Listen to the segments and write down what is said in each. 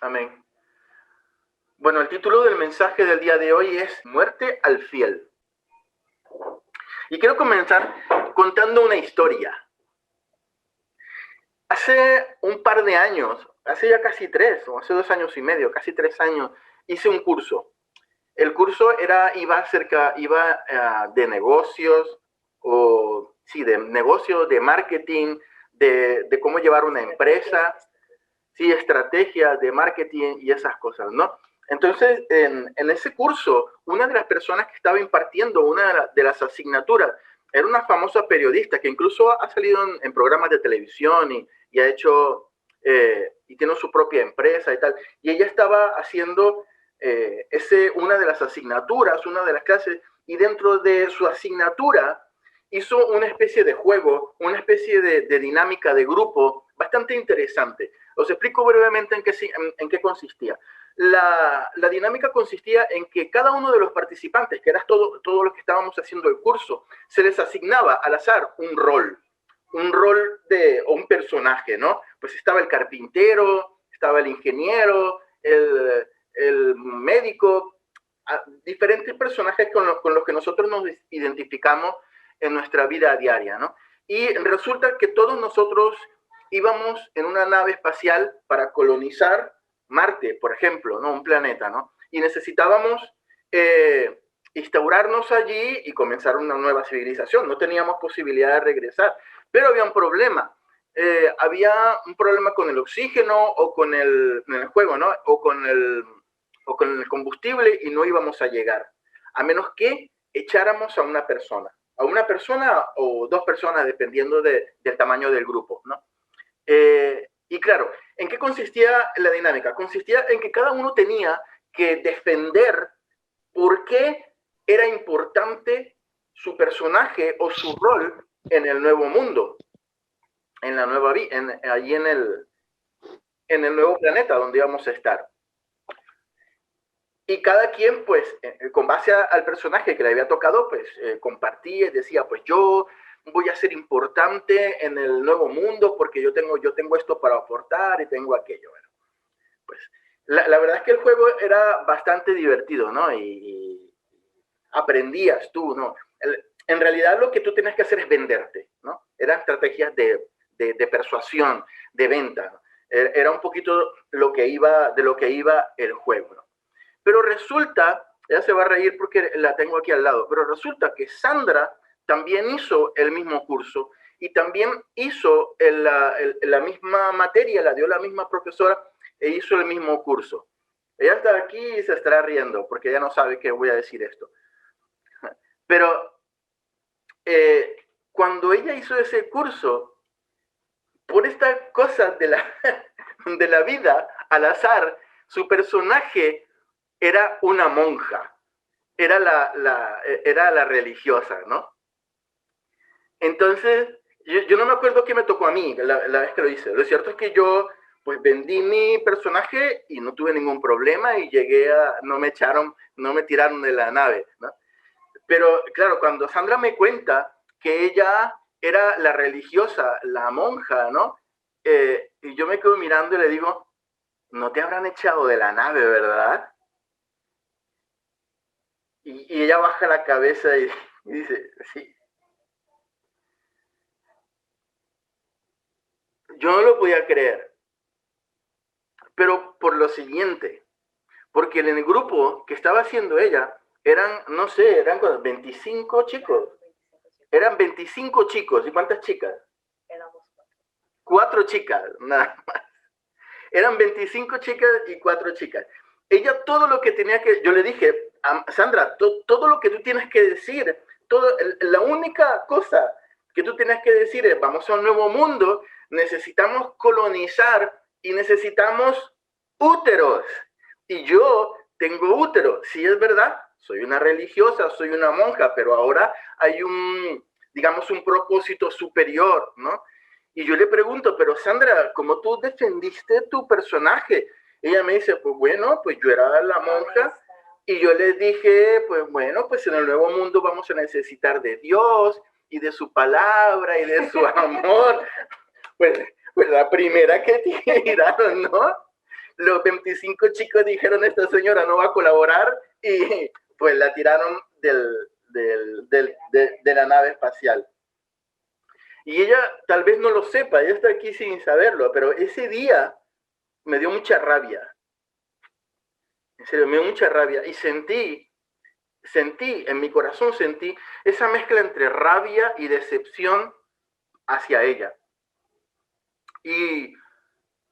Amén. Bueno, el título del mensaje del día de hoy es Muerte al fiel. Y quiero comenzar contando una historia. Hace un par de años, hace ya casi 3, o hace 2 años y medio, casi 3 años, hice un curso. El curso iba de negocios, de negocios, de marketing, de cómo llevar una empresa, sí, estrategias de marketing y esas cosas, ¿no? Entonces, en ese curso, una de las personas que estaba impartiendo una de las asignaturas era una famosa periodista que incluso ha salido en programas de televisión y ha hecho, y tiene su propia empresa y tal. Y ella estaba haciendo una de las asignaturas, una de las clases, y dentro de su asignatura hizo una especie de juego, una especie de dinámica de grupo bastante interesante. Os explico brevemente en qué consistía. La dinámica consistía en que cada uno de los participantes, que eran todos los que estábamos haciendo el curso, se les asignaba al azar un rol o un personaje, ¿no? Pues estaba el carpintero, estaba el ingeniero, el médico, diferentes personajes con los que nosotros nos identificamos en nuestra vida diaria, ¿no? Y resulta que todos nosotros íbamos en una nave espacial para colonizar Marte, por ejemplo, ¿no? Un planeta, ¿no? Y necesitábamos instaurarnos allí y comenzar una nueva civilización. No teníamos posibilidad de regresar, pero había un problema. Había un problema con el oxígeno o con el juego, ¿no? O con el combustible y no íbamos a llegar, a menos que echáramos a una persona o 2 personas, dependiendo del tamaño del grupo, ¿no? Y claro, ¿en qué consistía la dinámica? Consistía en que cada uno tenía que defender por qué era importante su personaje o su rol en el nuevo mundo, en la nueva vida, allí en el nuevo planeta donde íbamos a estar. Y cada quien, pues, con base al personaje que le había tocado, pues, compartía y decía, pues yo voy a ser importante en el nuevo mundo porque yo tengo esto para aportar y tengo aquello. Bueno, pues la verdad es que el juego era bastante divertido, ¿no? Y aprendías tú, ¿no? En realidad lo que tú tienes que hacer es venderte, ¿no? Eran estrategias de persuasión, de venta, ¿no? Era un poquito de lo que iba el juego, ¿no? Pero resulta, ella se va a reír porque la tengo aquí al lado, pero resulta que Sandra también hizo el mismo curso y también hizo la misma materia, la dio la misma profesora e hizo el mismo curso. Ella está aquí y se estará riendo porque ella no sabe que voy a decir esto. Pero cuando ella hizo ese curso, por estas cosas de la vida, al azar, su personaje era una monja, era la religiosa, ¿no? Entonces, yo no me acuerdo qué me tocó a mí la vez que lo hice. Lo cierto es que yo, pues, vendí mi personaje y no tuve ningún problema y no me tiraron de la nave, ¿no? Pero, claro, cuando Sandra me cuenta que ella era la religiosa, la monja, ¿no? Y yo me quedo mirando y le digo, no te habrán echado de la nave, ¿verdad? Y ella baja la cabeza y dice, sí. Yo no lo podía creer, pero por lo siguiente, porque en el grupo que estaba haciendo ella, no sé, eran 25 chicos. Eran 25 chicos. ¿Y cuántas chicas? Éramos 4 chicas, nada más. Eran 25 chicas y 4 chicas. Ella todo lo que tenía que... Yo le dije, Sandra, todo lo que tú tienes que decir, la única cosa que tú tienes que decir es, vamos a un nuevo mundo, necesitamos colonizar y necesitamos úteros. Y yo tengo útero, sí es verdad, soy una religiosa, soy una monja, pero ahora hay digamos, un propósito superior, ¿no? Y yo le pregunto, pero Sandra, ¿cómo tú defendiste tu personaje? Ella me dice, pues bueno, pues yo era la monja y yo les dije, pues bueno, pues en el nuevo mundo vamos a necesitar de Dios y de su palabra y de su amor. Pues la primera que tiraron, ¿no? los 25 chicos dijeron, esta señora no va a colaborar, y pues la tiraron de la nave espacial. Y ella tal vez no lo sepa, ella está aquí sin saberlo, pero ese día me dio mucha rabia. En serio, me dio mucha rabia. Y sentí, en mi corazón sentí esa mezcla entre rabia y decepción hacia ella. Y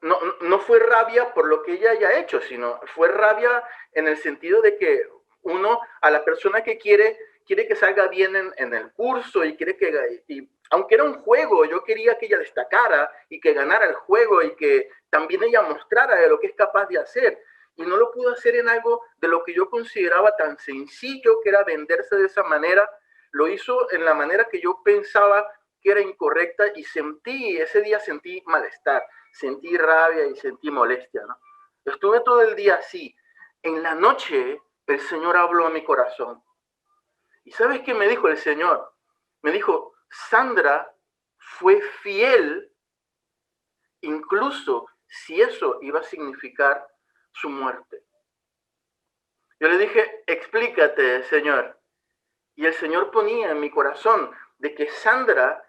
no fue rabia por lo que ella haya hecho, sino fue rabia en el sentido de que uno, a la persona que quiere que salga bien en el curso y quiere que, y aunque era un juego, yo quería que ella destacara y que ganara el juego y que también ella mostrara de lo que es capaz de hacer. Y no lo pudo hacer en algo de lo que yo consideraba tan sencillo, que era venderse de esa manera. Lo hizo en la manera que yo pensaba que era incorrecta, y ese día sentí malestar, sentí rabia y sentí molestia, ¿no? Estuve todo el día así. En la noche el Señor habló a mi corazón. ¿Y sabes qué me dijo el Señor? Me dijo, Sandra fue fiel, incluso si eso iba a significar su muerte. Yo le dije, explícate, Señor. Y el Señor ponía en mi corazón de que Sandra,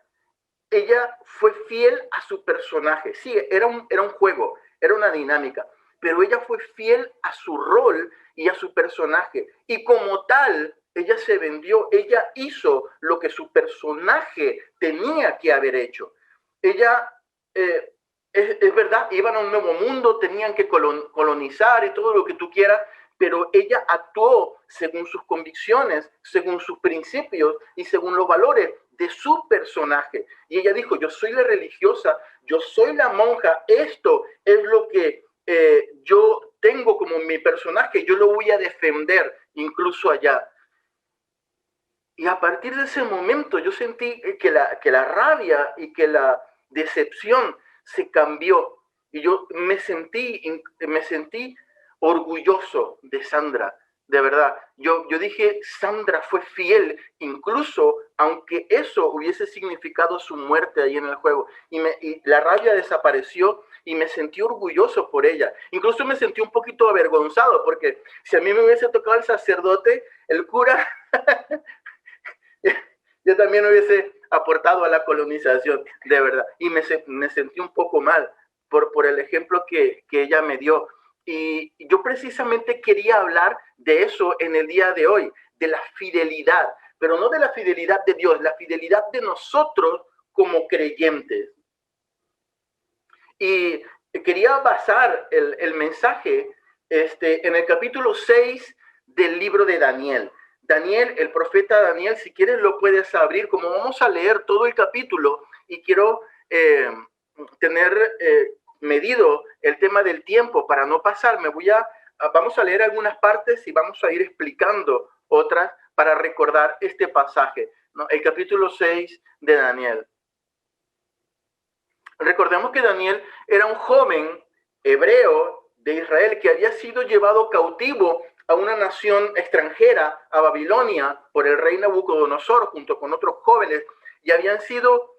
ella fue fiel a su personaje. Sí, era un juego, era una dinámica, pero ella fue fiel a su rol y a su personaje. Y como tal, ella se vendió, ella hizo lo que su personaje tenía que haber hecho. Ella, es verdad, iban a un nuevo mundo, tenían que colonizar y todo lo que tú quieras, pero ella actuó según sus convicciones, según sus principios y según los valores de su personaje. Y ella dijo, yo soy la religiosa, yo soy la monja, esto es lo que yo tengo como mi personaje, yo lo voy a defender incluso allá. Y a partir de ese momento yo sentí que la rabia y que la decepción se cambió. Y yo me sentí orgulloso de Sandra, de verdad. Yo dije, Sandra fue fiel, incluso aunque eso hubiese significado su muerte ahí en el juego. Y la rabia desapareció y me sentí orgulloso por ella. Incluso me sentí un poquito avergonzado, porque si a mí me hubiese tocado el sacerdote, el cura, yo también hubiese aportado a la colonización, de verdad. Y me sentí un poco mal por el ejemplo que ella me dio. Y yo precisamente quería hablar de eso en el día de hoy, de la fidelidad, pero no de la fidelidad de Dios, la fidelidad de nosotros como creyentes. Y quería basar el mensaje en el capítulo 6 del libro de Daniel. Daniel, el profeta Daniel, si quieres lo puedes abrir, como vamos a leer todo el capítulo y quiero tener medido el tema del tiempo para no pasarme. Vamos a leer algunas partes y vamos a ir explicando otras para recordar este pasaje, ¿no? El capítulo 6 de Daniel. Recordemos que Daniel era un joven hebreo de Israel que había sido llevado cautivo a una nación extranjera, a Babilonia, por el rey Nabucodonosor, junto con otros jóvenes, y habían sido,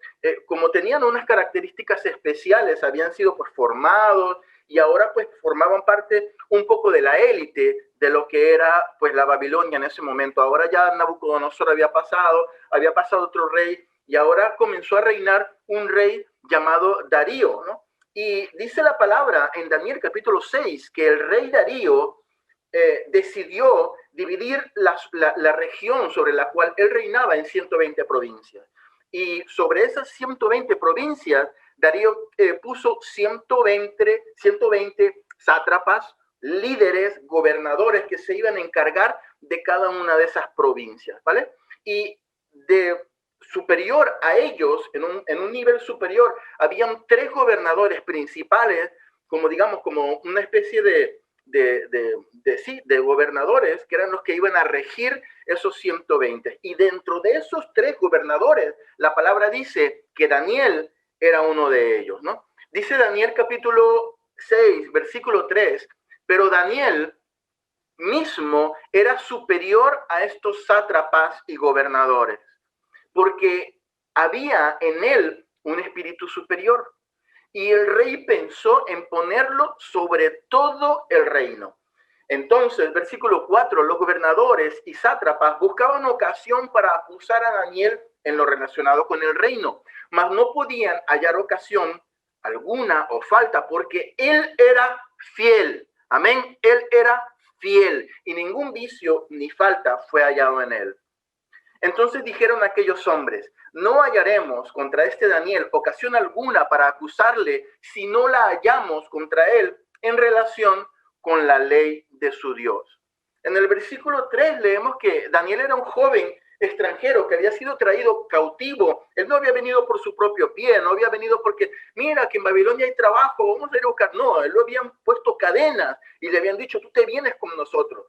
como tenían unas características especiales, habían sido pues formados, y ahora pues formaban parte un poco de la élite de lo que era pues la Babilonia en ese momento. Ahora ya Nabucodonosor había pasado otro rey, y ahora comenzó a reinar un rey llamado Darío, ¿no? Y dice la palabra en Daniel capítulo 6 que el rey Darío decidió dividir la región sobre la cual él reinaba en 120 provincias. Y sobre esas 120 provincias, Darío puso 120 sátrapas, líderes, gobernadores que se iban a encargar de cada una de esas provincias, ¿vale? Y de superior a ellos, en un nivel superior, habían 3 gobernadores principales, como digamos, como una especie de gobernadores, que eran los que iban a regir esos 120. Y dentro de esos 3 gobernadores, la palabra dice que Daniel era uno de ellos, ¿no? Dice Daniel capítulo 6, versículo 3, pero Daniel mismo era superior a estos sátrapas y gobernadores, porque había en él un espíritu superior. y el rey pensó en ponerlo sobre todo el reino. Entonces, versículo 4, los gobernadores y sátrapas buscaban ocasión para acusar a Daniel en lo relacionado con el reino, mas no podían hallar ocasión alguna o falta porque él era fiel. Amén. Él era fiel y ningún vicio ni falta fue hallado en él. Entonces dijeron aquellos hombres, no hallaremos contra este Daniel ocasión alguna para acusarle si no la hallamos contra él en relación con la ley de su Dios. En el versículo 3 leemos que Daniel era un joven extranjero que había sido traído cautivo. Él no había venido por su propio pie, no había venido porque, mira, que en Babilonia hay trabajo, vamos a ir a buscar. No, él lo habían puesto cadenas y le habían dicho, tú te vienes con nosotros.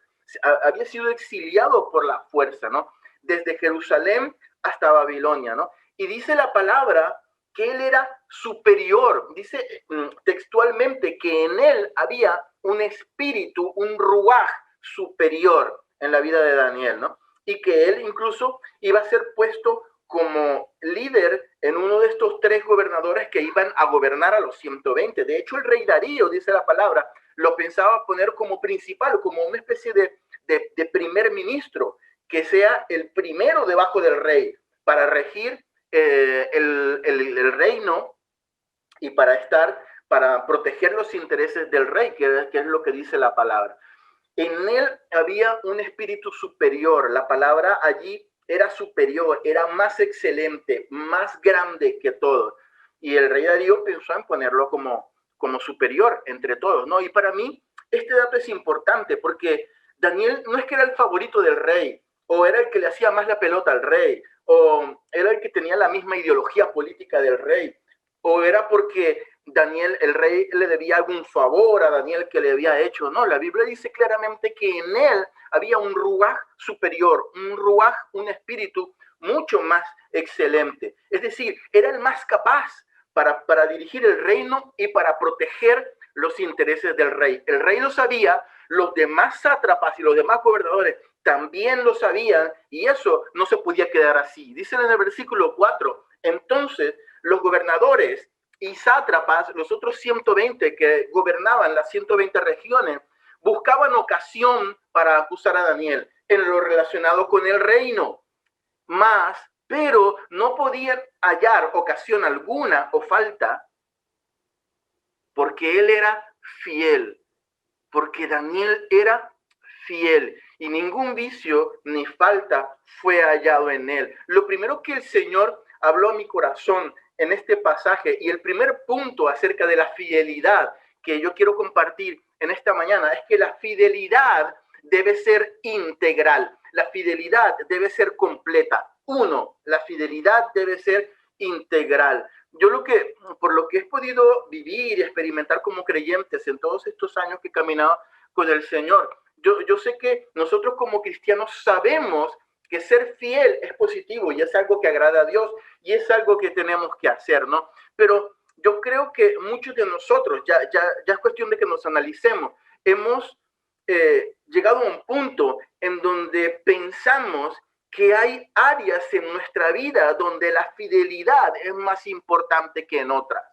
Había sido exiliado por la fuerza, ¿no? Desde Jerusalén hasta Babilonia, ¿no? Y dice la palabra que él era superior. Dice textualmente que en él había un espíritu, un ruaj superior en la vida de Daniel, ¿no? Y que él incluso iba a ser puesto como líder en uno de estos 3 gobernadores que iban a gobernar a los 120. De hecho, el rey Darío, dice la palabra, lo pensaba poner como principal, como una especie de primer ministro, que sea el primero debajo del rey, para regir el reino y para proteger los intereses del rey, que es lo que dice la palabra. En él había un espíritu superior. La palabra allí era superior, era más excelente, más grande que todos. Y el rey Darío pensó en ponerlo como superior entre todos, ¿no? Y para mí este dato es importante porque Daniel no es que era el favorito del rey, o era el que le hacía más la pelota al rey, o era el que tenía la misma ideología política del rey, o era porque Daniel, el rey, le debía algún favor a Daniel que le había hecho. No, la Biblia dice claramente que en él había un ruaj superior, un ruaj, un espíritu mucho más excelente. Es decir, era el más capaz para dirigir el reino y para proteger los intereses del rey. El rey lo sabía, los demás sátrapas y los demás gobernadores también lo sabían, y eso no se podía quedar así. Dicen en el versículo 4, entonces los gobernadores y sátrapas, los otros 120 que gobernaban las 120 regiones, buscaban ocasión para acusar a Daniel en lo relacionado con el reino, pero no podían hallar ocasión alguna o falta porque él era fiel, porque Daniel era fiel y ningún vicio ni falta fue hallado en él. Lo primero que el Señor habló a mi corazón en este pasaje y el primer punto acerca de la fidelidad que yo quiero compartir en esta mañana es que la fidelidad debe ser integral, la fidelidad debe ser completa. Uno, la fidelidad debe ser integral. Yo por lo que he podido vivir y experimentar como creyentes en todos estos años que he caminado con el Señor, yo sé que nosotros como cristianos sabemos que ser fiel es positivo y es algo que agrada a Dios y es algo que tenemos que hacer, ¿no? Pero yo creo que muchos de nosotros, ya es cuestión de que nos analicemos, hemos llegado a un punto en donde pensamos que hay áreas en nuestra vida donde la fidelidad es más importante que en otras,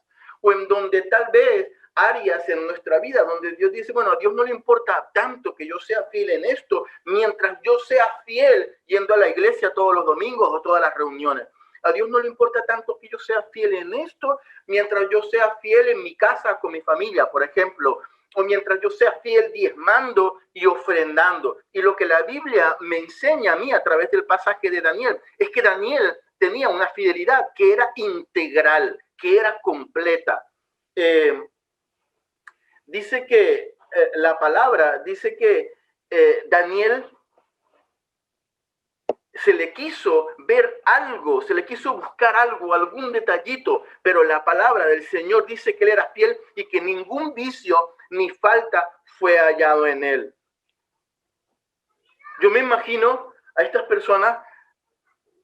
o en donde tal vez áreas en nuestra vida donde Dios dice, bueno, a Dios no le importa tanto que yo sea fiel en esto, mientras yo sea fiel yendo a la iglesia todos los domingos o todas las reuniones. A Dios no le importa tanto que yo sea fiel en esto, mientras yo sea fiel en mi casa con mi familia, por ejemplo, o mientras yo sea fiel diezmando y ofrendando. Y lo que la Biblia me enseña a mí a través del pasaje de Daniel es que Daniel tenía una fidelidad que era integral, que era completa. Dice que la palabra dice que Daniel se le quiso ver algo, se le quiso buscar algo, algún detallito, pero la palabra del Señor dice que él era fiel y que ningún vicio ni falta fue hallado en él. Yo me imagino a estas personas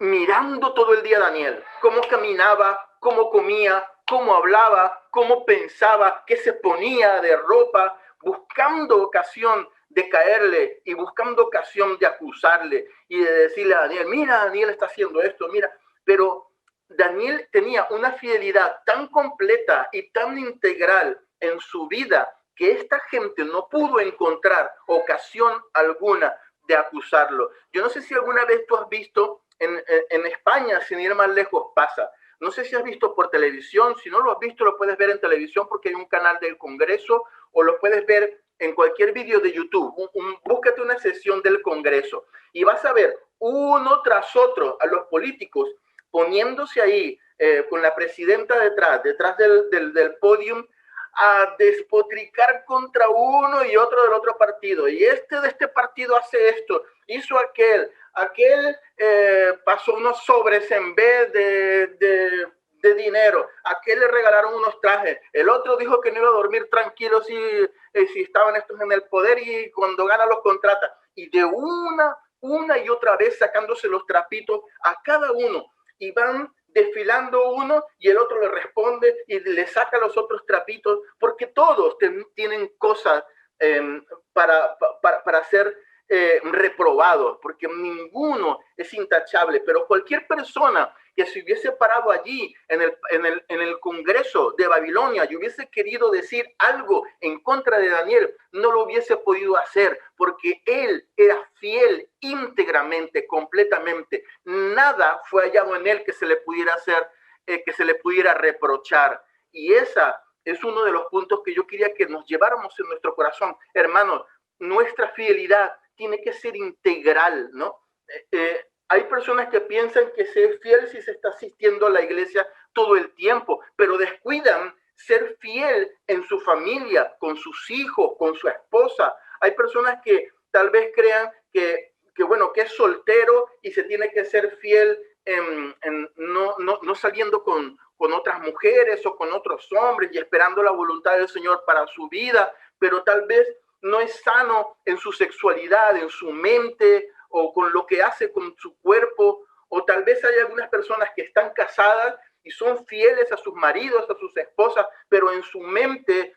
mirando todo el día a Daniel, cómo caminaba, cómo comía, cómo hablaba, cómo pensaba, qué se ponía de ropa, buscando ocasión de caerle y buscando ocasión de acusarle y de decirle a Daniel, mira, Daniel está haciendo esto, mira. Pero Daniel tenía una fidelidad tan completa y tan integral en su vida que esta gente no pudo encontrar ocasión alguna de acusarlo. Yo no sé si alguna vez tú has visto en España, sin ir más lejos, pasa. No sé si has visto por televisión, si no lo has visto lo puedes ver en televisión porque hay un canal del Congreso o lo puedes ver en cualquier vídeo de YouTube. Búscate una sesión del Congreso y vas a ver uno tras otro a los políticos poniéndose ahí con la presidenta detrás del podium a despotricar contra uno y otro del otro partido. Y este de este partido hace esto, hizo aquel pasó unos sobres en vez de dinero, aquel le regalaron unos trajes, el otro dijo que no iba a dormir tranquilo si estaban estos en el poder y cuando gana los contrata. Y de una y otra vez sacándose los trapitos a cada uno y van desfilando uno y el otro le responde y le saca los otros trapitos, porque todos tienen cosas para ser reprobados, porque ninguno es intachable, pero cualquier persona que se hubiese parado allí en el Congreso de Babilonia y hubiese querido decir algo en contra de Daniel, no lo hubiese podido hacer, porque él era fiel íntegramente, completamente. Nada fue hallado en él que se le pudiera hacer, que se le pudiera reprochar. Y esa es uno de los puntos que yo quería que nos lleváramos en nuestro corazón. Hermanos, nuestra fidelidad tiene que ser integral, ¿no? Hay personas que piensan que ser fiel si se está asistiendo a la iglesia todo el tiempo, pero descuidan ser fiel en su familia, con sus hijos, con su esposa. Hay personas que tal vez crean que es soltero y se tiene que ser fiel no saliendo con otras mujeres o con otros hombres y esperando la voluntad del Señor para su vida, pero tal vez no es sano en su sexualidad, en su mente o con lo que hace con su cuerpo, o tal vez hay algunas personas que están casadas y son fieles a sus maridos, a sus esposas, pero en su mente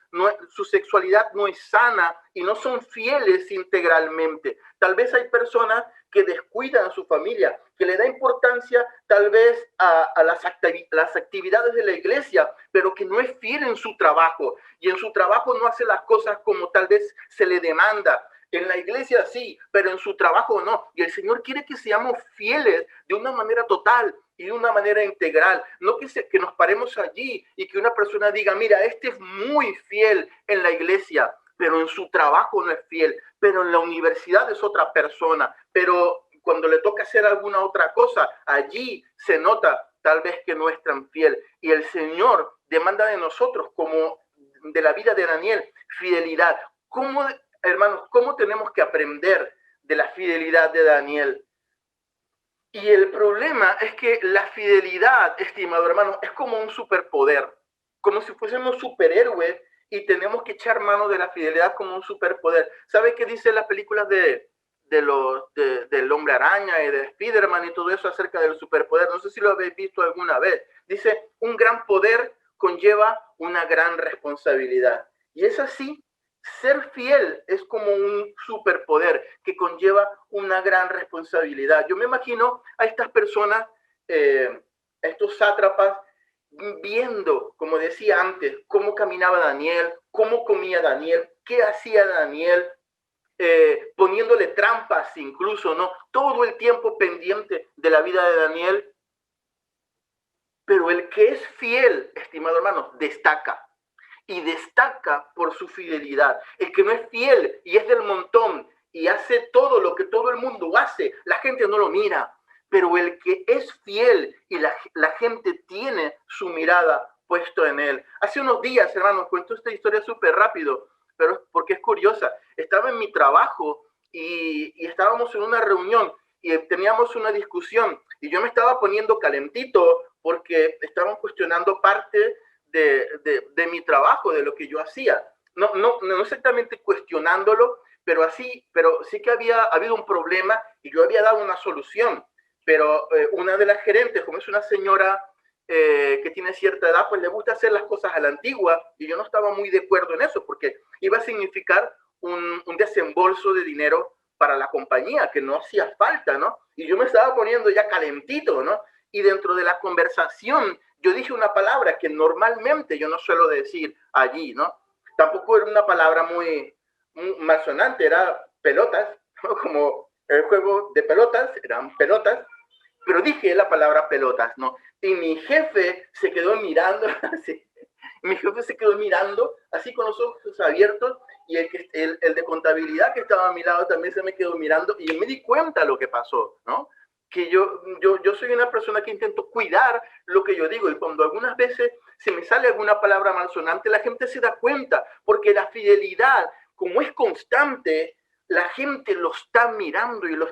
su sexualidad no es sana y no son fieles integralmente. Tal vez hay personas que descuidan a su familia, que le da importancia tal vez a las actividades de la iglesia, pero que no es fiel en su trabajo y en su trabajo no hace las cosas como tal vez se le demanda. En la iglesia sí, pero en su trabajo no. Y el Señor quiere que seamos fieles de una manera total y de una manera integral. No que nos paremos allí y que una persona diga, mira, este es muy fiel en la iglesia, pero en su trabajo no es fiel, pero en la universidad es otra persona, pero cuando le toca hacer alguna otra cosa, allí se nota tal vez que no es tan fiel. Y el Señor demanda de nosotros, como de la vida de Daniel, fidelidad. Hermanos, ¿cómo tenemos que aprender de la fidelidad de Daniel? Y el problema es que la fidelidad, estimado hermano, es como un superpoder, como si fuésemos superhéroes y tenemos que echar mano de la fidelidad como un superpoder. ¿Sabe qué dice las películas del Hombre Araña y de Spider-Man y todo eso acerca del superpoder? No sé si lo habéis visto alguna vez. Dice, un gran poder conlleva una gran responsabilidad. Y es así. Ser fiel es como un superpoder que conlleva una gran responsabilidad. Yo me imagino a estas personas, estos sátrapas, viendo, como decía antes, cómo caminaba Daniel, cómo comía Daniel, qué hacía Daniel, poniéndole trampas incluso, ¿no? Todo el tiempo pendiente de la vida de Daniel. Pero el que es fiel, estimado hermano, destaca. Y destaca por su fidelidad. El que no es fiel y es del montón y hace todo lo que todo el mundo hace, la gente no lo mira. Pero el que es fiel y la gente tiene su mirada puesto en él. Hace unos días, hermanos, cuento esta historia súper rápido, pero porque es curiosa. Estaba en mi trabajo y estábamos en una reunión y teníamos una discusión y yo me estaba poniendo calentito porque estaban cuestionando parte de mi trabajo, de lo que yo hacía. No exactamente cuestionándolo, pero sí que había habido un problema y yo había dado una solución. Pero una de las gerentes, como es una señora que tiene cierta edad, pues le gusta hacer las cosas a la antigua y yo no estaba muy de acuerdo en eso porque iba a significar un desembolso de dinero para la compañía que no hacía falta, ¿no? Y yo me estaba poniendo ya calentito, ¿no? y dentro de la conversación yo dije una palabra que normalmente yo no suelo decir allí, ¿no? Tampoco era una palabra muy malsonante, era pelotas, ¿no? Como el juego de pelotas, eran pelotas, pero dije la palabra pelotas, ¿no? Y mi jefe se quedó mirando así. Mi jefe se quedó mirando así con los ojos abiertos y el de contabilidad que estaba a mi lado también se me quedó mirando y yo me di cuenta de lo que pasó, ¿no? Que yo soy una persona que intento cuidar lo que yo digo y cuando algunas veces se me sale alguna palabra malsonante, la gente se da cuenta porque la fidelidad, como es constante, la gente lo está mirando y lo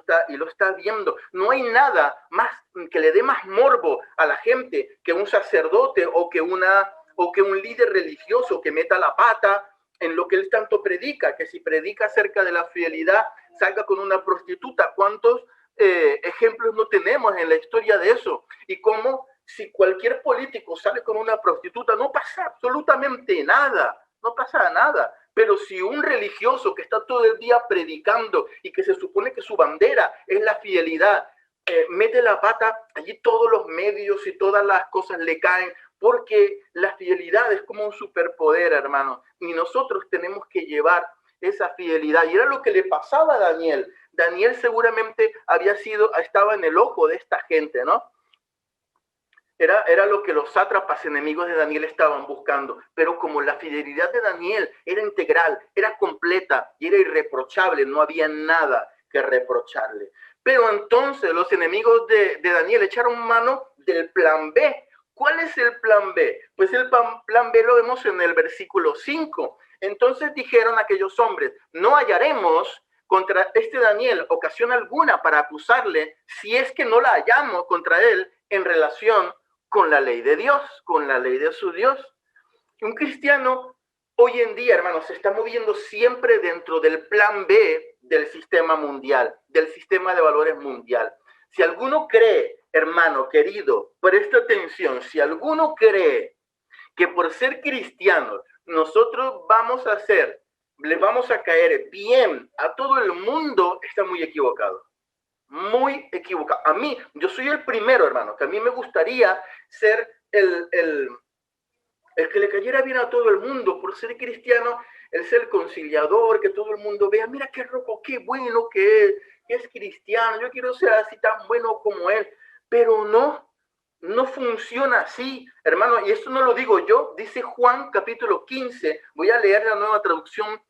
está viendo. No hay nada más que le dé más morbo a la gente que un sacerdote o que un líder religioso que meta la pata en lo que él tanto predica, que si predica acerca de la fidelidad, salga con una prostituta. ¿Cuántos ejemplos no tenemos en la historia de eso? Y cómo si cualquier político sale con una prostituta, no pasa absolutamente nada, no pasa nada. Pero si un religioso que está todo el día predicando y que se supone que su bandera es la fidelidad, mete la pata, allí todos los medios y todas las cosas le caen, porque la fidelidad es como un superpoder, hermano, y nosotros tenemos que llevar esa fidelidad. Y era lo que le pasaba a Daniel. Daniel seguramente estaba en el ojo de esta gente, ¿no? Era lo que los sátrapas enemigos de Daniel estaban buscando. Pero como la fidelidad de Daniel era integral, era completa y era irreprochable, no había nada que reprocharle. Pero entonces los enemigos de Daniel echaron mano del plan B. ¿Cuál es el plan B? Pues el plan B lo vemos en el versículo 5. Entonces dijeron aquellos hombres, no hallaremos contra este Daniel ocasión alguna para acusarle si es que no la hallamos contra él en relación con la ley de Dios, con la ley de su Dios. Un cristiano hoy en día, hermanos, se está moviendo siempre dentro del plan B del sistema mundial, del sistema de valores mundial. Si alguno cree, hermano querido, presta atención, si alguno cree que por ser cristianos nosotros le vamos a caer bien a todo el mundo, está muy equivocado. Muy equivocado. A mí, yo soy el primero, hermano, que a mí me gustaría ser el que le cayera bien a todo el mundo por ser cristiano, el ser conciliador, que todo el mundo vea, mira qué roco, qué bueno que es cristiano, yo quiero ser así tan bueno como él, pero no funciona así, hermano, y esto no lo digo yo, dice Juan capítulo 15, voy a leer la nueva traducción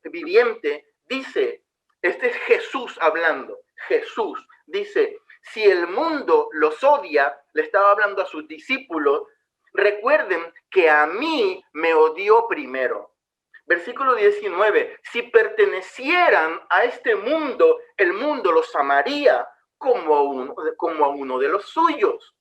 viviente, dice, este es Jesús hablando, Jesús dice, si el mundo los odia, le estaba hablando a sus discípulos, recuerden que a mí me odió primero. Versículo 19, si pertenecieran a este mundo, el mundo los amaría como a uno de los suyos.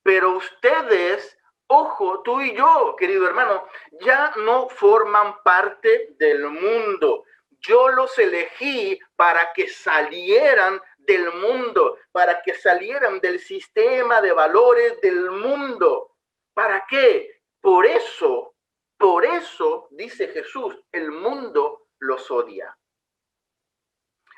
Pero ustedes, ojo, tú y yo, querido hermano, ya no forman parte del mundo. Yo los elegí para que salieran del mundo, para que salieran del sistema de valores del mundo. ¿Para qué? Por eso, dice Jesús, el mundo los odia.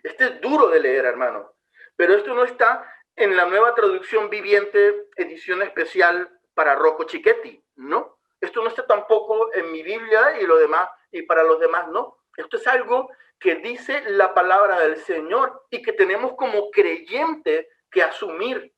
Este es duro de leer, hermano, pero esto no está en la nueva traducción viviente, edición especial para Rocco Cicchetti, ¿no? Esto no está tampoco en mi Biblia y para los demás, ¿no? Esto es algo que dice la palabra del Señor y que tenemos como creyentes que asumir.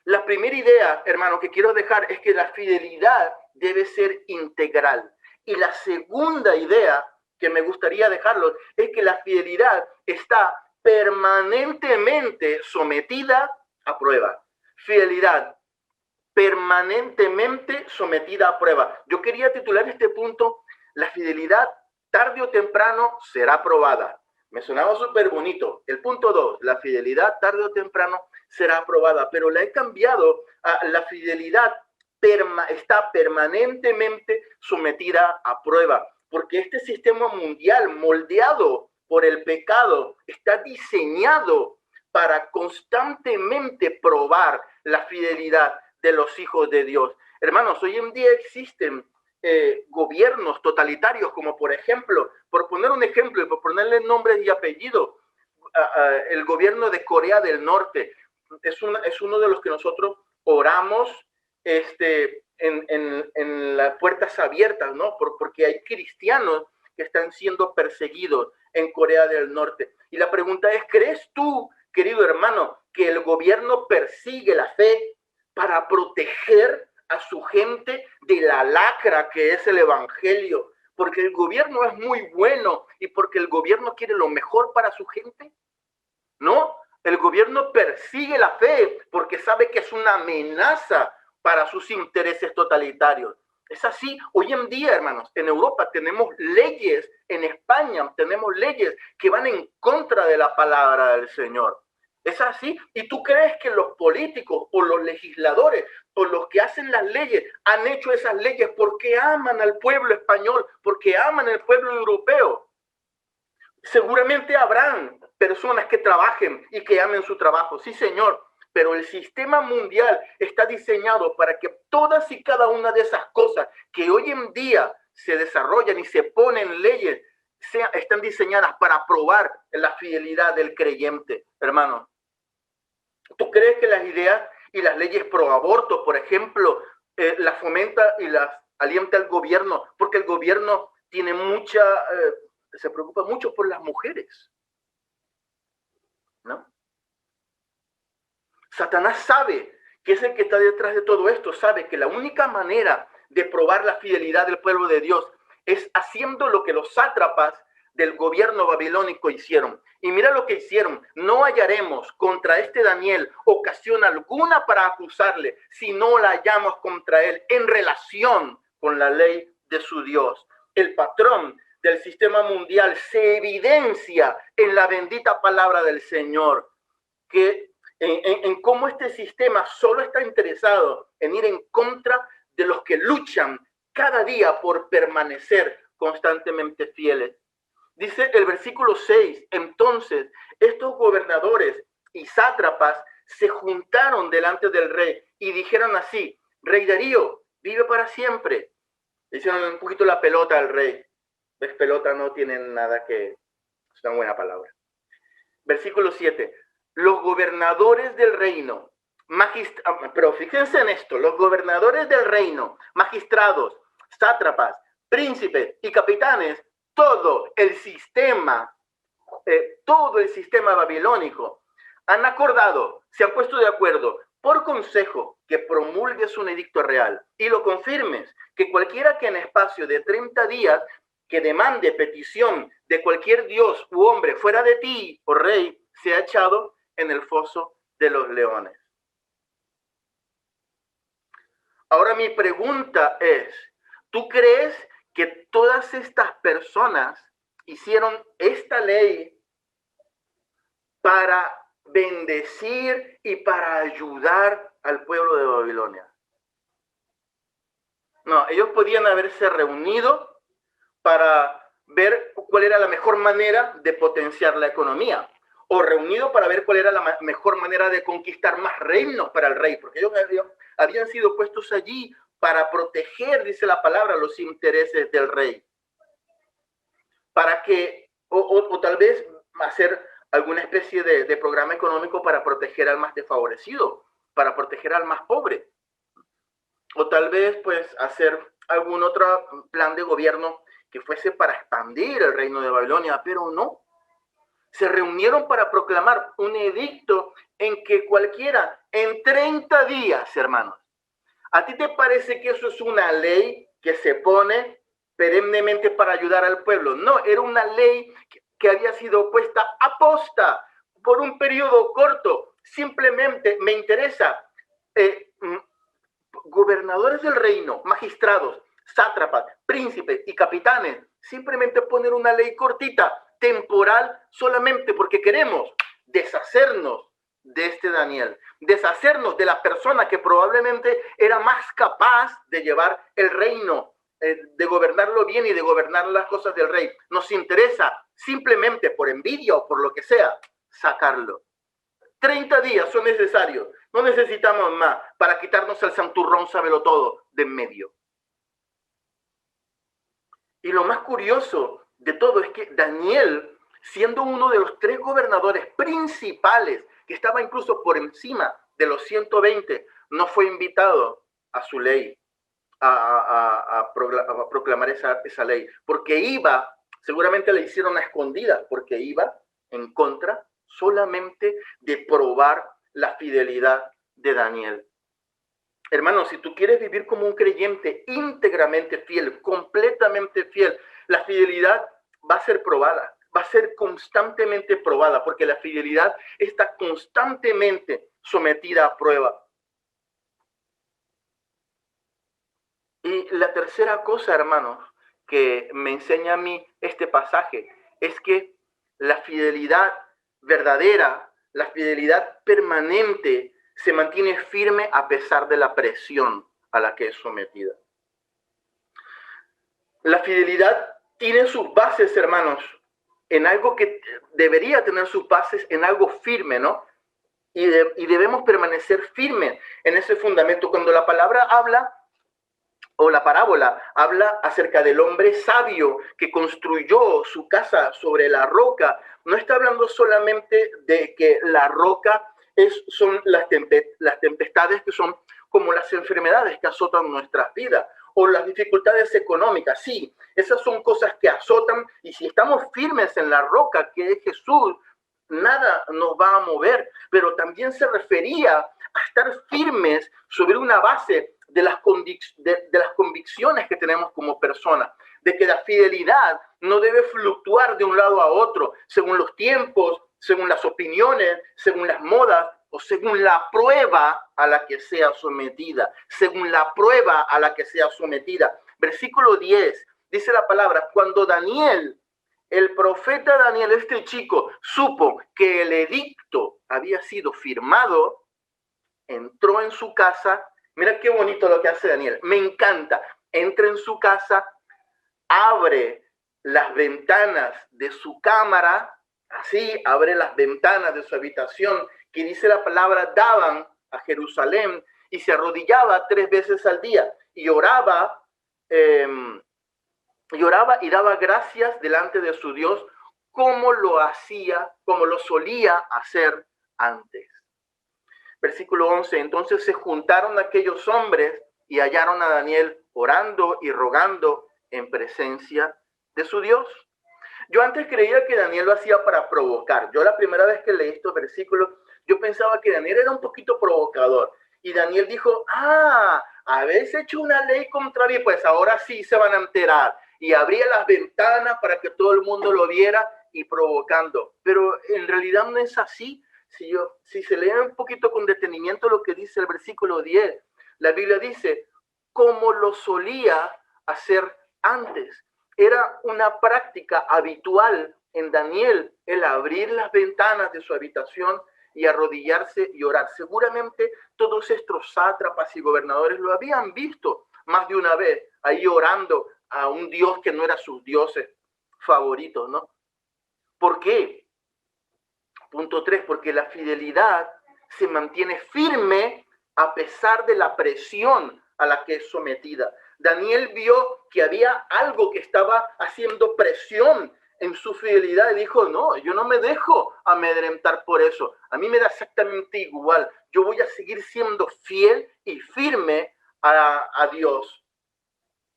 La primera idea, hermano, que quiero dejar es que la fidelidad debe ser integral. Y la segunda idea que me gustaría dejarlo es que la fidelidad está permanentemente sometida a prueba. Fidelidad permanentemente sometida a prueba. Yo quería titular este punto, la fidelidad tarde o temprano será probada. Me sonaba súper bonito. El punto 2, la fidelidad tarde o temprano será aprobada, pero la he cambiado a la fidelidad está permanentemente sometida a prueba, porque este sistema mundial moldeado por el pecado está diseñado para constantemente probar la fidelidad de los hijos de Dios. Hermanos, hoy en día existen gobiernos totalitarios, como por ejemplo, por poner un ejemplo y por ponerle nombres y apellidos, el gobierno de Corea del Norte. es uno de los que nosotros oramos en las puertas abiertas, ¿no? Porque hay cristianos que están siendo perseguidos en Corea del Norte. Y la pregunta es, ¿crees tú, querido hermano, que el gobierno persigue la fe para proteger a su gente de la lacra que es el evangelio? Porque el gobierno es muy bueno y porque el gobierno quiere lo mejor para su gente. No, el gobierno persigue la fe porque sabe que es una amenaza para sus intereses totalitarios. Es así. Hoy en día, hermanos, en Europa tenemos leyes, en España tenemos leyes que van en contra de la palabra del Señor. Es así. ¿Y tú crees que los políticos o los legisladores o los que hacen las leyes han hecho esas leyes porque aman al pueblo español, porque aman al pueblo europeo? Seguramente habrán personas que trabajen y que amen su trabajo, sí, señor, pero el sistema mundial está diseñado para que todas y cada una de esas cosas que hoy en día se desarrollan y se ponen leyes están diseñadas para probar la fidelidad del creyente, hermano. ¿Tú crees que las ideas y las leyes pro aborto, por ejemplo, las fomenta y las alienta el gobierno? Porque el gobierno tiene se preocupa mucho por las mujeres, ¿no? Satanás sabe que es el que está detrás de todo esto, sabe que la única manera de probar la fidelidad del pueblo de Dios es haciendo lo que los sátrapas del gobierno babilónico hicieron. Y mira lo que hicieron: no hallaremos contra este Daniel ocasión alguna para acusarle, si no la hallamos contra él en relación con la ley de su Dios. El patrón del sistema mundial se evidencia en la bendita palabra del Señor, que en cómo este sistema solo está interesado en ir en contra de los que luchan cada día por permanecer constantemente fieles. Dice el versículo 6, entonces estos gobernadores y sátrapas se juntaron delante del rey y dijeron así: Rey Darío, vive para siempre. Le hicieron un poquito la pelota al rey. ¿Ves? Pelota no tiene nada que... es una buena palabra. Versículo 7. Los gobernadores del reino, pero fíjense en esto, los gobernadores del reino, magistrados, sátrapas, príncipes y capitanes, todo el sistema babilónico, han acordado, se han puesto de acuerdo por consejo que promulgues un edicto real y lo confirmes, que cualquiera que en espacio de 30 días que demande petición de cualquier dios u hombre fuera de ti, oh rey, sea echado en el foso de los leones. Ahora mi pregunta es, ¿tú crees que todas estas personas hicieron esta ley para bendecir y para ayudar al pueblo de Babilonia? No, ellos podían haberse reunido para ver cuál era la mejor manera de potenciar la economía, o reunido para ver cuál era la mejor manera de conquistar más reinos para el rey, porque ellos habían sido puestos allí para proteger, dice la palabra, los intereses del rey. Para que, o tal vez hacer alguna especie de programa económico para proteger al más desfavorecido, para proteger al más pobre. O tal vez, pues, hacer algún otro plan de gobierno que fuese para expandir el reino de Babilonia, pero no. Se reunieron para proclamar un edicto en que cualquiera, en 30 días, hermanos. ¿A ti te parece que eso es una ley que se pone perennemente para ayudar al pueblo? No, era una ley que había sido puesta a posta por un periodo corto. Simplemente me interesa, gobernadores del reino, magistrados, sátrapas, príncipes y capitanes, simplemente poner una ley cortita, temporal, solamente porque queremos deshacernos de este Daniel, deshacernos de la persona que probablemente era más capaz de llevar el reino, de gobernarlo bien y de gobernar las cosas del rey. Nos interesa simplemente por envidia o por lo que sea, sacarlo. 30 días son necesarios, no necesitamos más para quitarnos el santurrón sábelo todo de en medio. Y lo más curioso de todo es que Daniel, siendo uno de los 3 gobernadores principales que estaba incluso por encima de los 120, no fue invitado a su ley, a proclamar esa ley, porque iba, seguramente le hicieron a escondidas, porque iba en contra solamente de probar la fidelidad de Daniel. Hermano, si tú quieres vivir como un creyente íntegramente fiel, completamente fiel, la fidelidad va a ser probada, va a ser constantemente probada, porque la fidelidad está constantemente sometida a prueba. Y la tercera cosa, hermanos, que me enseña a mí este pasaje, es que la fidelidad verdadera, la fidelidad permanente, se mantiene firme a pesar de la presión a la que es sometida. La fidelidad tiene sus bases, hermanos, en algo que debería tener sus bases en algo firme, ¿no? Y debemos permanecer firmes en ese fundamento. Cuando la palabra habla, o la parábola habla acerca del hombre sabio que construyó su casa sobre la roca, no está hablando solamente de que la roca son las tempestades que son como las enfermedades que azotan nuestras vidas o las dificultades económicas. Sí, esas son cosas que azotan, y si estamos firmes en la roca que es Jesús, nada nos va a mover, pero también se refería a estar firmes sobre una base de las convicciones que tenemos como personas, de que la fidelidad no debe fluctuar de un lado a otro, según los tiempos, según las opiniones, según las modas, o según la prueba a la que sea sometida, según la prueba a la que sea sometida. Versículo 10, dice la palabra, cuando Daniel, el profeta Daniel, este chico, supo que el edicto había sido firmado, entró en su casa. Mira qué bonito lo que hace Daniel. Me encanta. Entra en su casa, abre las ventanas de su cámara, así abre las ventanas de su habitación, que dice la palabra, daban a Jerusalén, y se arrodillaba 3 veces al día y oraba y daba gracias delante de su Dios, como lo hacía, como lo solía hacer antes. Versículo 11, entonces se juntaron aquellos hombres y hallaron a Daniel orando y rogando en presencia de su Dios. Yo antes creía que Daniel lo hacía para provocar. Yo la primera vez que leí estos versículos, yo pensaba que Daniel era un poquito provocador. Y Daniel dijo, habéis hecho una ley contra mí, pues ahora sí se van a enterar. Y abría las ventanas para que todo el mundo lo viera y provocando. Pero en realidad no es así. Si se lee un poquito con detenimiento lo que dice el versículo 10, la Biblia dice, como lo solía hacer antes. Era una práctica habitual en Daniel el abrir las ventanas de su habitación y arrodillarse y orar. Seguramente todos estos sátrapas y gobernadores lo habían visto más de una vez, ahí orando a un Dios que no era sus dioses favoritos, ¿no? ¿Por qué? Punto 3, porque la fidelidad se mantiene firme a pesar de la presión a la que es sometida. Daniel vio que había algo que estaba haciendo presión en su fidelidad y dijo, no, yo no me dejo amedrentar por eso. A mí me da exactamente igual. Yo voy a seguir siendo fiel y firme a Dios.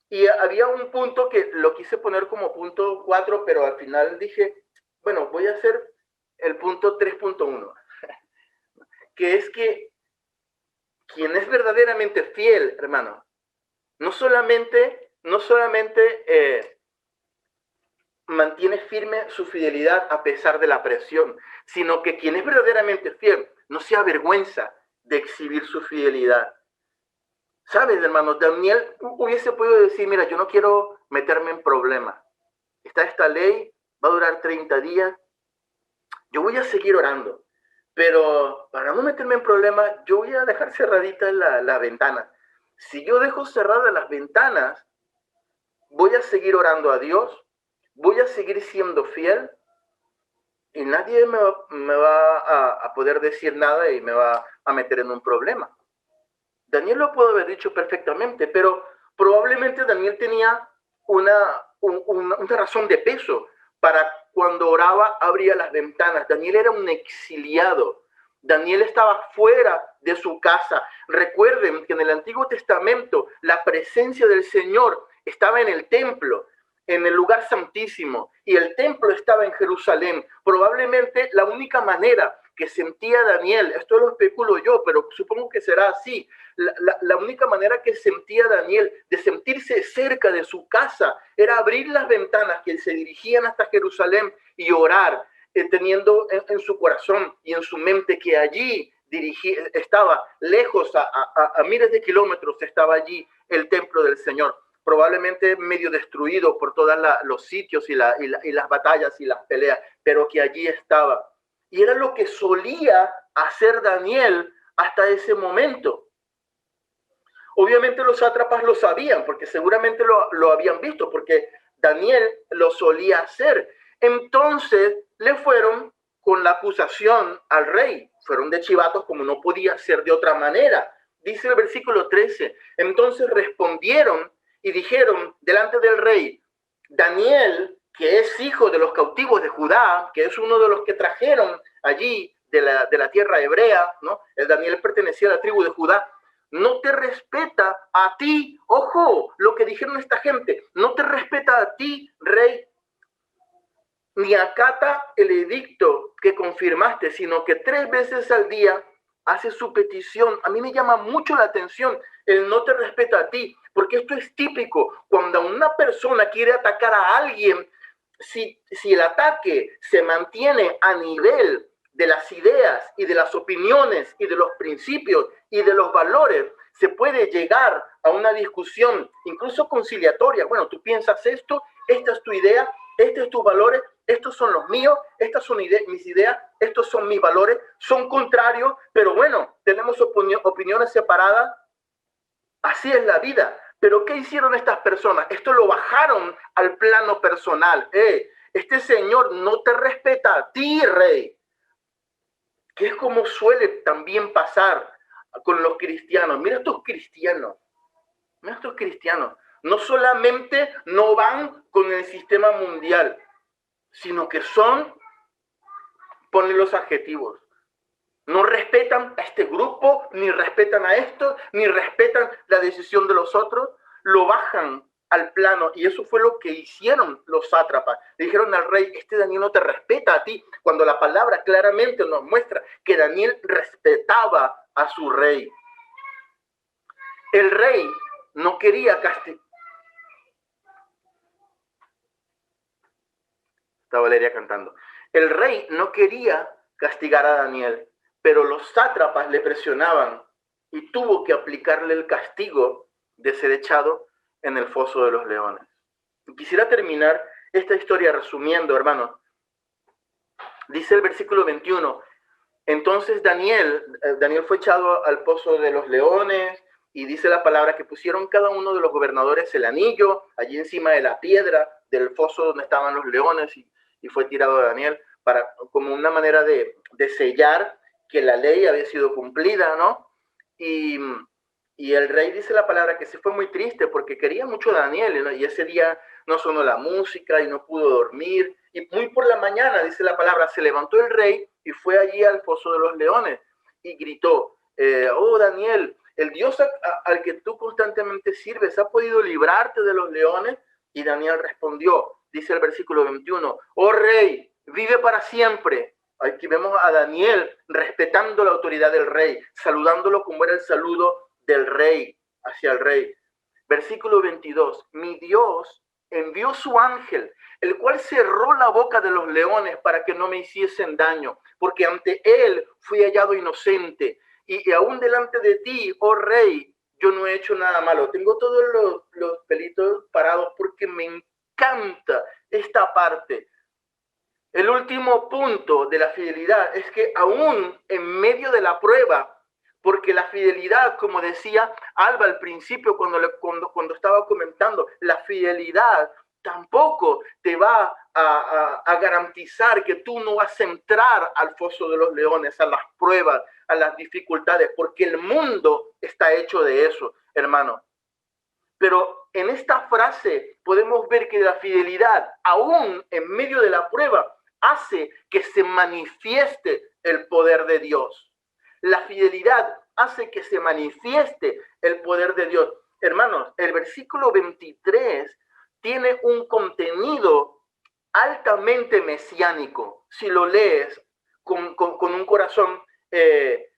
Y había un punto que lo quise poner como punto 4, pero al final dije, bueno, voy a hacer el punto 3.1, que es que quien es verdaderamente fiel, hermano, no solamente mantiene firme su fidelidad a pesar de la presión, sino que quien es verdaderamente fiel no se avergüenza de exhibir su fidelidad. ¿Sabes, hermano? Daniel hubiese podido decir, mira, yo no quiero meterme en problemas. Está esta ley, va a durar 30 días, yo voy a seguir orando, pero para no meterme en problemas, yo voy a dejar cerraditas la ventana. Si yo dejo cerradas las ventanas, voy a seguir orando a Dios, voy a seguir siendo fiel y nadie me va a poder decir nada y me va a meter en un problema. Daniel lo pudo haber dicho perfectamente, pero probablemente Daniel tenía una razón de peso para cuando oraba abría las ventanas. Daniel era un exiliado. Daniel estaba fuera de su casa. Recuerden que en el Antiguo Testamento la presencia del Señor estaba en el templo, en el lugar santísimo, y el templo estaba en Jerusalén. Probablemente la única manera que sentía Daniel, esto lo especulo yo, pero supongo que será así, la única manera que sentía Daniel de sentirse cerca de su casa era abrir las ventanas que se dirigían hasta Jerusalén y orar, teniendo en su corazón y en su mente que allí estaba lejos, a miles de kilómetros, estaba allí el templo del Señor, probablemente medio destruido por todos los sitios y las batallas y las peleas, pero que allí estaba. Y era lo que solía hacer Daniel hasta ese momento. Obviamente los sátrapas lo sabían, porque seguramente lo habían visto, porque Daniel lo solía hacer. Entonces le fueron con la acusación al rey. Fueron de chivatos como no podía ser de otra manera. Dice el versículo 13. Entonces respondieron y dijeron delante del rey: Daniel, que es hijo de los cautivos de Judá, que es uno de los que trajeron allí de la tierra hebrea, ¿no? El Daniel pertenecía a la tribu de Judá. No te respeta a ti, ojo, lo que dijeron esta gente, no te respeta a ti, rey, ni acata el edicto que confirmaste, sino que 3 veces al día hace su petición. A mí me llama mucho la atención el no te respeta a ti, porque esto es típico. Cuando una persona quiere atacar a alguien, si el ataque se mantiene a nivel de las ideas y de las opiniones y de los principios y de los valores, se puede llegar a una discusión, incluso conciliatoria. Bueno, tú piensas esto, esta es tu idea, estos son tus valores, estos son los míos, estas son mis ideas, estos son mis valores, son contrarios, pero bueno, tenemos opiniones separadas. Así es la vida. Pero ¿qué hicieron estas personas? Esto lo bajaron al plano personal. Este señor no te respeta a ti, rey. Que es como suele también pasar con los cristianos. Mira estos cristianos. Mira estos cristianos. No solamente no van con el sistema mundial, sino que son, ponle los adjetivos, no respetan a este grupo, ni respetan a esto, ni respetan la decisión de los otros, lo bajan al plano, y eso fue lo que hicieron los sátrapas. Le dijeron al rey: este Daniel no te respeta a ti, cuando la palabra claramente nos muestra que Daniel respetaba a su rey. El rey no quería castigar. Está Valeria cantando. El rey no quería castigar a Daniel, pero los sátrapas le presionaban y tuvo que aplicarle el castigo de ser echado en el foso de los leones. Quisiera terminar esta historia resumiendo, hermanos. Dice el versículo 21, entonces Daniel fue echado al pozo de los leones, y dice la palabra que pusieron cada uno de los gobernadores el anillo allí encima de la piedra del foso donde estaban los leones, y fue tirado a Daniel como una manera de sellar que la ley había sido cumplida, ¿no? Y el rey, dice la palabra, que se fue muy triste porque quería mucho a Daniel, ¿no? Y ese día no sonó la música y no pudo dormir. Y muy por la mañana, dice la palabra, se levantó el rey y fue allí al foso de los leones y gritó: oh Daniel, el Dios al que tú constantemente sirves ha podido librarte de los leones. Y Daniel respondió, dice el versículo 21, oh rey, vive para siempre. Aquí vemos a Daniel respetando la autoridad del rey, saludándolo como era el saludo del rey hacia el rey. Versículo 22, mi Dios envió su ángel, el cual cerró la boca de los leones para que no me hiciesen daño, porque ante él fui hallado inocente, y aún delante de ti, oh rey, yo no he hecho nada malo. Tengo todos los pelitos parados porque me encanta esta parte. El último punto de la fidelidad es que aún en medio de la prueba, porque la fidelidad, como decía Alba al principio cuando estaba comentando, la fidelidad tampoco te va a garantizar que tú no vas a entrar al foso de los leones, a las pruebas, a las dificultades, porque el mundo está hecho de eso, hermano. Pero en esta frase podemos ver que la fidelidad, aún en medio de la prueba, hace que se manifieste el poder de Dios. La fidelidad hace que se manifieste el poder de Dios. Hermanos, el versículo 23 tiene un contenido altamente mesiánico. Si lo lees con un corazón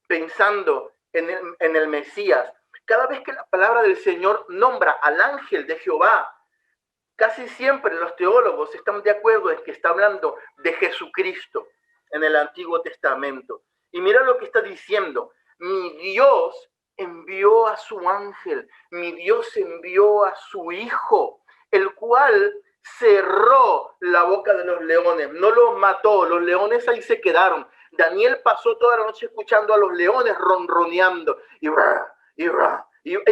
pensando en el Mesías, cada vez que la palabra del Señor nombra al ángel de Jehová, casi siempre los teólogos están de acuerdo en que está hablando de Jesucristo en el Antiguo Testamento. Y mira lo que está diciendo: mi Dios envió a su ángel, mi Dios envió a su Hijo, el cual cerró la boca de los leones, no los mató, los leones ahí se quedaron. Daniel pasó toda la noche escuchando a los leones ronroneando y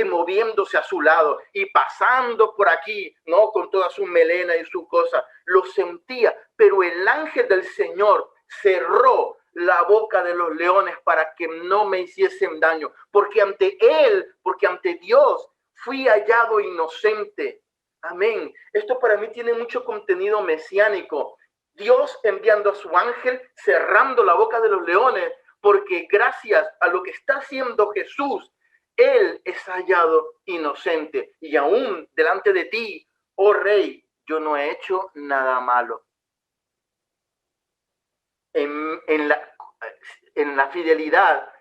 moviéndose a su lado y pasando por aquí, ¿no? Con toda su melena y su cosa, lo sentía, pero el ángel del Señor cerró la boca de los leones para que no me hiciesen daño, porque ante él, porque ante Dios fui hallado inocente. Amén. Esto para mí tiene mucho contenido mesiánico. Dios enviando a su ángel, cerrando la boca de los leones, porque gracias a lo que está haciendo Jesús, él es hallado inocente. Y aún delante de ti, oh Rey, yo no he hecho nada malo. En la fidelidad,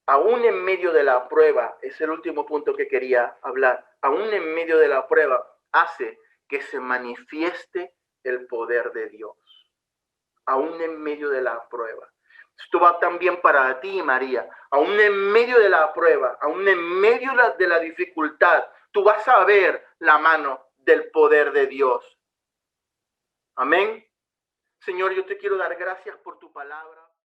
aún en medio de la prueba, es el último punto que quería hablar, aún en medio de la prueba, hace que se manifieste el poder de Dios. Aún en medio de la prueba. Esto va también para ti, María. Aún en medio de la prueba, aún en medio de la dificultad, tú vas a ver la mano del poder de Dios. Amén. Señor, yo te quiero dar gracias por tu palabra.